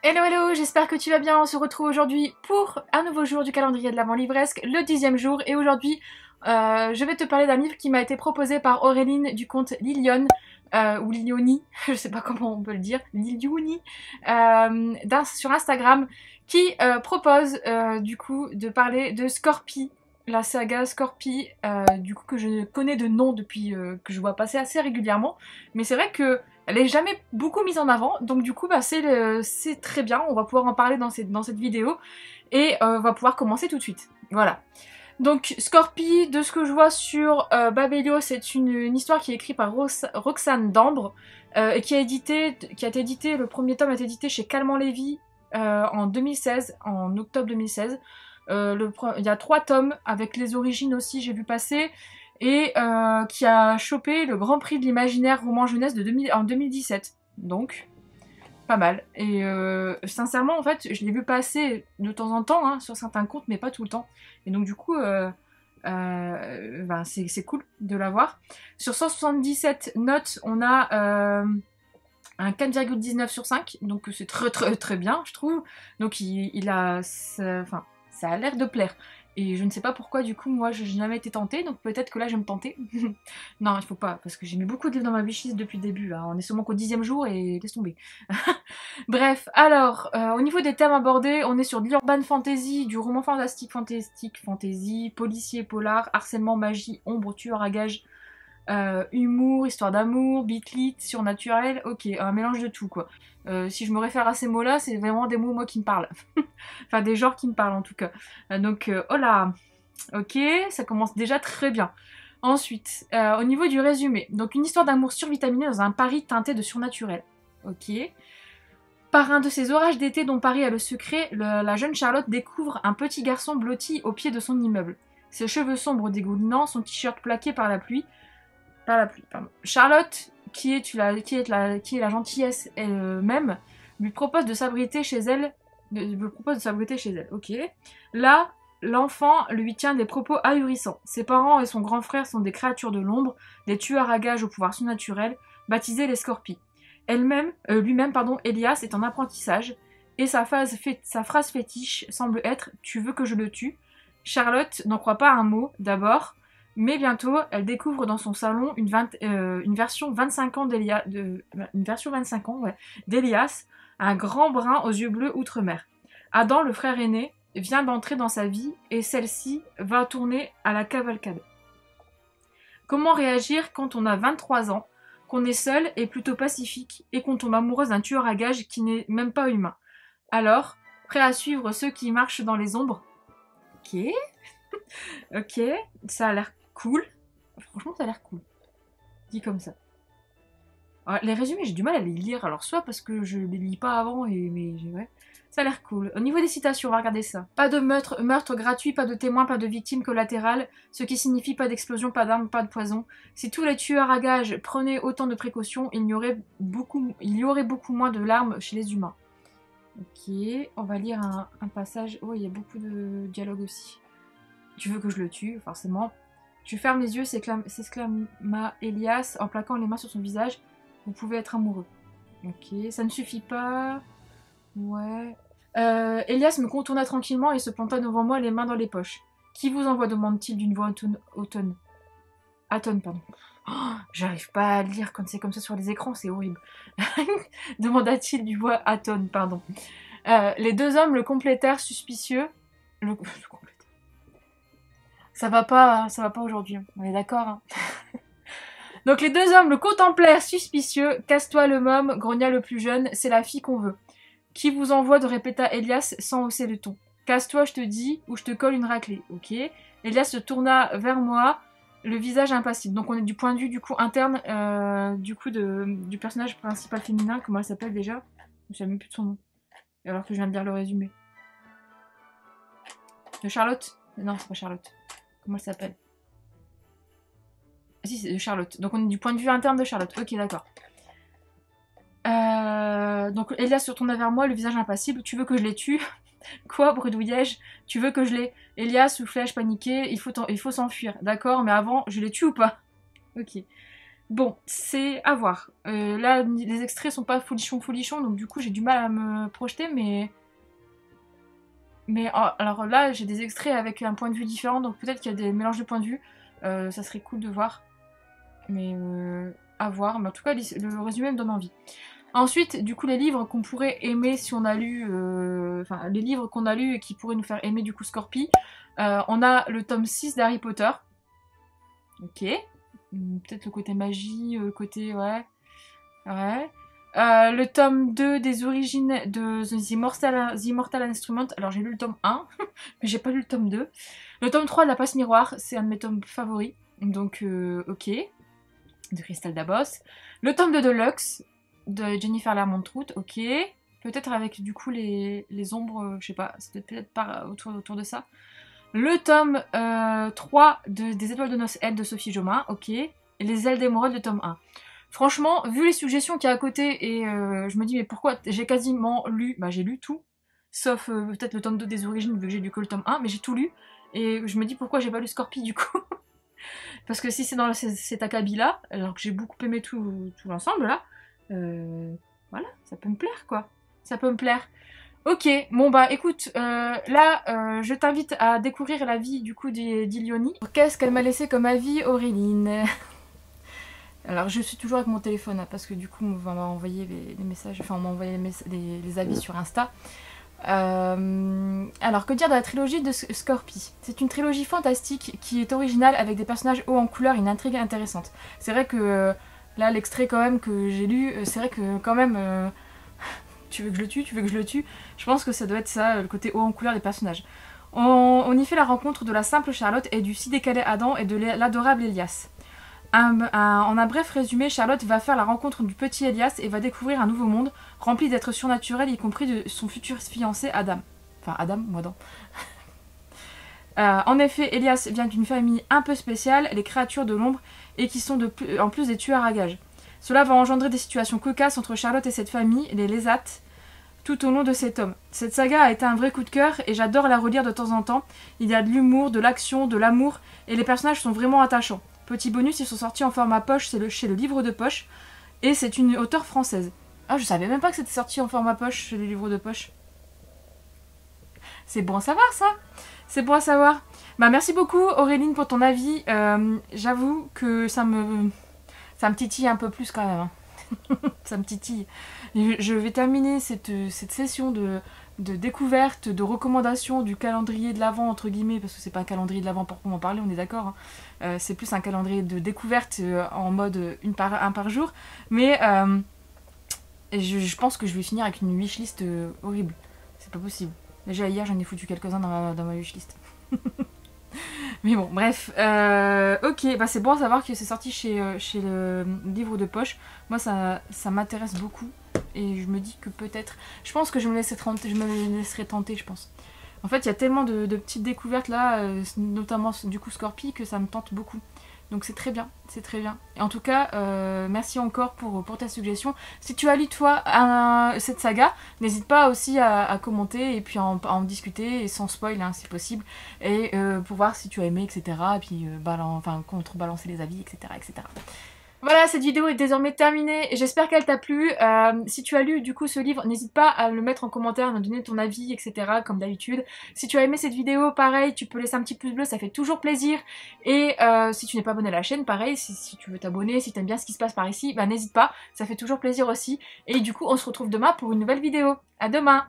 Hello hello, j'espère que tu vas bien. On se retrouve aujourd'hui pour un nouveau jour du calendrier de l'Avent livresque, le 10e jour. Et aujourd'hui, je vais te parler d'un livre qui m'a été proposé par Auréline du compte Lilione, ou Lilioni, je sais pas comment on peut le dire, Lilioni, sur Instagram, qui propose du coup de parler de Scorpie, la saga Scorpie, du coup que je connais de nom depuis que je vois passer assez régulièrement. Mais c'est vrai que elle est jamais beaucoup mise en avant, donc du coup bah, c'est très bien, on va pouvoir en parler dans cette vidéo, et on va pouvoir commencer tout de suite. Voilà. Donc Scorpie, de ce que je vois sur Babelio, c'est une histoire qui est écrite par Roxane Dambre, et qui a été édité, le premier tome a été édité chez Calment Lévy en 2016, en octobre 2016. Il y a 3 tomes, avec les origines aussi, j'ai vu passer, et qui a chopé le Grand Prix de l'imaginaire roman jeunesse en 2017. Donc, pas mal. Et sincèrement, en fait, je l'ai vu passer de temps en temps, hein, sur certains comptes, mais pas tout le temps. Et donc, du coup, ben, c'est cool de l'avoir. Sur 177 notes, on a un 4,19 sur 5, donc c'est très bien, je trouve. Donc, enfin, ça a l'air de plaire. Et je ne sais pas pourquoi, du coup, moi, je n'ai jamais été tentée, donc peut-être que là, je vais me tenter. Non, il faut pas, parce que j'ai mis beaucoup de livres dans ma wishlist depuis le début, là. On est seulement qu'au 10e jour, et laisse tomber. Bref, alors, au niveau des thèmes abordés, on est sur de l'urban fantasy, du roman fantasy, policier, polar, harcèlement, magie, ombre, tueur à gages, humour, histoire d'amour, bitlit, surnaturel, ok, un mélange de tout, quoi. Si je me réfère à ces mots-là, c'est vraiment des mots, moi, qui me parlent. Enfin, des genres qui me parlent, en tout cas. Donc, oh là, ok, ça commence déjà très bien. Ensuite, au niveau du résumé, donc une histoire d'amour survitaminé dans un Paris teinté de surnaturel. Ok. Par un de ces orages d'été dont Paris a le secret, la jeune Charlotte découvre un petit garçon blotti au pied de son immeuble. Ses cheveux sombres dégoulinants, son t-shirt plaqué par la pluie. Pardon. Charlotte, qui est la gentillesse elle-même, lui propose de s'abriter chez elle. Ok. Là, l'enfant lui tient des propos ahurissants. Ses parents et son grand frère sont des créatures de l'ombre, des tueurs à gages au pouvoir surnaturel, baptisés les Scorpies. Lui-même, Elias, est en apprentissage, et sa phrase fétiche semble être « Tu veux que je le tue ?» Charlotte n'en croit pas un mot, d'abord, mais bientôt, elle découvre dans son salon une version 25 ans d'Elias, un grand brun aux yeux bleus outre-mer. Adam, le frère aîné, vient d'entrer dans sa vie, et celle-ci va tourner à la cavalcade. Comment réagir quand on a 23 ans, qu'on est seul et plutôt pacifique, et qu'on tombe amoureuse d'un tueur à gages qui n'est même pas humain? Alors, prêt à suivre ceux qui marchent dans les ombres? Ok. Ok, ça a l'air cool. Franchement, ça a l'air cool. Dit comme ça. Alors, les résumés, j'ai du mal à les lire. Alors, soit parce que je les lis pas avant, ouais. Ça a l'air cool. Au niveau des citations, on va regarder ça. Pas de meurtre gratuit, pas de témoins, pas de victimes collatérales, ce qui signifie pas d'explosion, pas d'armes, pas de poison. Si tous les tueurs à gages prenaient autant de précautions, il y aurait beaucoup moins de larmes chez les humains. Ok, on va lire un passage. Oh, il y a beaucoup de dialogue aussi. Tu veux que je le tue, forcément. Tu fermes les yeux, s'exclama Elias en plaquant les mains sur son visage. Vous pouvez être amoureux. Ok, ça ne suffit pas. Ouais. Elias me contourna tranquillement et se planta devant moi, les mains dans les poches. Qui vous envoie, demande-t-il d'une voix atone, pardon. Oh, j'arrive pas à lire quand c'est comme ça sur les écrans, c'est horrible. Demanda-t-il d'une voix atone, pardon. Les deux hommes le complétèrent suspicieux. Ça va pas aujourd'hui, on est d'accord, hein. Donc les deux hommes le contemplèrent suspicieux. Casse-toi le môme, grogna le plus jeune, c'est la fille qu'on veut. Qui vous envoie, de répéta Elias sans hausser le ton. Casse-toi, je te dis, ou je te colle une raclée, ok. Elias se tourna vers moi, le visage impassible. Donc on est du point de vue du coup interne du personnage principal féminin, comment elle s'appelle déjà? Je ne sais même plus de son nom. Alors que je viens de lire le résumé. De Charlotte? Non, c'est pas Charlotte. Comment elle s'appelle? Ah si, c'est de Charlotte. Donc on est du point de vue interne de Charlotte. Ok, d'accord. Donc Elias se retourna vers moi, le visage impassible. Tu veux que je les tue? Quoi, bredouillai-je? Tu veux que je les... Elias soufflai-je paniqué. Il faut s'enfuir. D'accord, mais avant, je les tue ou pas? Ok. Bon, c'est à voir. Là, les extraits sont pas folichons, donc du coup, j'ai du mal à me projeter, mais oh, alors là, j'ai des extraits avec un point de vue différent, donc peut-être qu'il y a des mélanges de points de vue. Ça serait cool de voir. Mais à voir. Mais en tout cas, le résumé me donne envie. Ensuite, du coup, les livres qu'on pourrait aimer si on a lu... Enfin, les livres qu'on a lus et qui pourraient nous faire aimer du coup Scorpi. On a le tome 6 d'Harry Potter. Ok. Peut-être le côté magie, le côté... Ouais. Ouais. Le tome 2 des origines de The Immortal Instrument. Alors j'ai lu le tome 1, mais j'ai pas lu le tome 2. Le tome 3 de la passe miroir, c'est un de mes tomes favoris. Donc ok. De Crystal Dabos. Le tome 2 de Lux, de Jennifer Lermont-Trout, ok. Peut-être avec du coup les ombres, je sais pas, c'est peut-être pas autour de ça. Le tome 3 des Étoiles de Noces Ailes de Sophie Jomain, ok. Et les Ailes d'émeraude de tome 1. Franchement, vu les suggestions qu'il y a à côté, et je me dis, mais pourquoi j'ai quasiment lu, bah j'ai lu tout, sauf peut-être le tome 2 des origines, vu que j'ai lu que le tome 1, mais j'ai tout lu, et je me dis pourquoi j'ai pas lu Scorpi du coup. Parce que si c'est dans cet acabit-là, alors que j'ai beaucoup aimé tout l'ensemble là, voilà, ça peut me plaire quoi. Ça peut me plaire. Ok, bon bah écoute, là je t'invite à découvrir la vie du coup d'Ilioni. Qu'est-ce qu'elle m'a laissé comme avis, Auréline? Alors je suis toujours avec mon téléphone hein, parce que du coup on m'a envoyé les messages, enfin on m'a envoyé les avis sur Insta. Alors que dire de la trilogie de Scorpi? C'est une trilogie fantastique qui est originale avec des personnages hauts en couleur et une intrigue intéressante. C'est vrai que là l'extrait quand même que j'ai lu, c'est vrai que quand même tu veux que je le tue, tu veux que je le tue. Je pense que ça doit être ça, le côté haut en couleur des personnages. On y fait la rencontre de la simple Charlotte et du si décalé Adam et de l'adorable Elias. En un bref résumé, Charlotte va faire la rencontre du petit Elias et va découvrir un nouveau monde rempli d'êtres surnaturels, y compris de son futur fiancé Adam. Enfin, Adam, moi non. En effet, Elias vient d'une famille un peu spéciale, les créatures de l'ombre, et qui sont en plus des tueurs à gages. Cela va engendrer des situations cocasses entre Charlotte et cette famille, les Lesat, tout au long de cet tome. Cette saga a été un vrai coup de cœur et j'adore la relire de temps en temps. Il y a de l'humour, de l'action, de l'amour, et les personnages sont vraiment attachants. Petit bonus, ils sont sortis en format poche, c'est chez le livre de poche. Et c'est une auteure française. Ah, je savais même pas que c'était sorti en format poche chez les livres de poche. C'est bon à savoir ça. C'est bon à savoir. Bah merci beaucoup Auréline pour ton avis. J'avoue que ça me titille un peu plus quand même. Hein. Ça me titille. Je vais terminer cette session de découverte, de recommandation du calendrier de l'Avent, entre guillemets, parce que c'est pas un calendrier de l'Avent proprement parler, on est d'accord. Hein. C'est plus un calendrier de découverte en mode un par jour. Mais je pense que je vais finir avec une wishlist horrible. C'est pas possible. Déjà hier j'en ai foutu quelques-uns dans ma wishlist. Mais bon, bref. Ok, bah c'est bon à savoir que c'est sorti chez le livre de poche. Moi ça m'intéresse beaucoup. Et je me dis que peut-être... Je pense que je me laisserai tenter, je pense. En fait, il y a tellement de petites découvertes là, notamment du coup Scorpi, que ça me tente beaucoup. Donc c'est très bien, c'est très bien. Et en tout cas, merci encore pour ta suggestion. Si tu as lu toi cette saga, n'hésite pas aussi à commenter et puis à en discuter, et sans spoil hein, si possible. Et pour voir si tu as aimé, etc. Et puis contrebalancer les avis, etc. etc. Voilà, cette vidéo est désormais terminée et j'espère qu'elle t'a plu. Si tu as lu du coup ce livre, n'hésite pas à le mettre en commentaire, à me donner ton avis, etc. comme d'habitude. Si tu as aimé cette vidéo, pareil, tu peux laisser un petit pouce bleu, ça fait toujours plaisir. Et si tu n'es pas abonné à la chaîne, pareil, si tu veux t'abonner, si tu aimes bien ce qui se passe par ici, bah n'hésite pas, ça fait toujours plaisir aussi. Et du coup, on se retrouve demain pour une nouvelle vidéo. À demain!